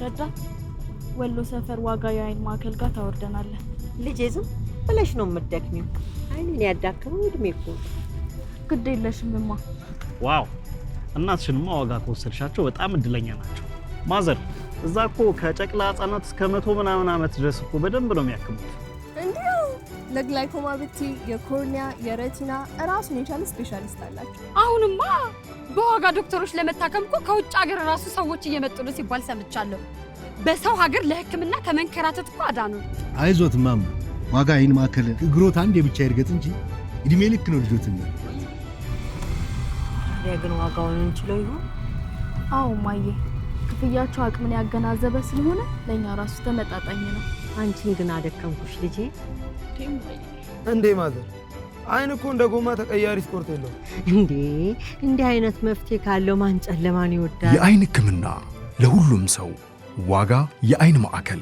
ላስረዳ ወሎ ሰፈር ዋጋ የአይን ማዕከል ጋር ታወርደናለህ ልጄ ዝም ብለሽ ነው የምትደክሚው አይኔን ያዳከመው እድሜ እኮ ግድ የለሽምማ ዋው እናትሽንማ ዋጋ ከወሰድሻቸው በጣም እድለኛ ናቸው ማዘር እዛ እኮ ከጨቅላ ህጻናት እስከ 100 ምናምን ዓመት ድረስ እኮ በደንብ ነው የሚያክሙት እንዴው ለግላይኮማ ብቲ የኮርኒያ የሬቲና ራሱን የቻለ ስፔሻሊስት አላቸው አሁንማ በዋጋ ዶክተሮች ለመታከም እኮ ከውጭ ሀገር ራሱ ሰዎች እየመጡ ነው ሲባል ሰምቻለሁ በሰው ሀገር ለህክምና ከመንከራተት እኮ አዳኑ አይዞት ማም ዋጋ አይን ማዕከል እግሮት አንዴ ብቻ ይርገጥ እንጂ እድሜ ልክ ነው ልጆትና ግን ዋጋውን እንችለው ይሆን አዎ ማዬ ክፍያቸው አቅምን ያገናዘበ ስለሆነ ለኛ ራሱ ተመጣጣኝ ነው አንቺን ግን አደከምኩሽ ልጄ እንዴ ማዘር አይን እኮ እንደ ጎማ ተቀያሪ ስፖርት የለው እንዴ አይነት መፍትሄ ካለው ማን ጨለማን ይወዳል የአይን ህክምና ለሁሉም ሰው ዋጋ የአይን ማዕከል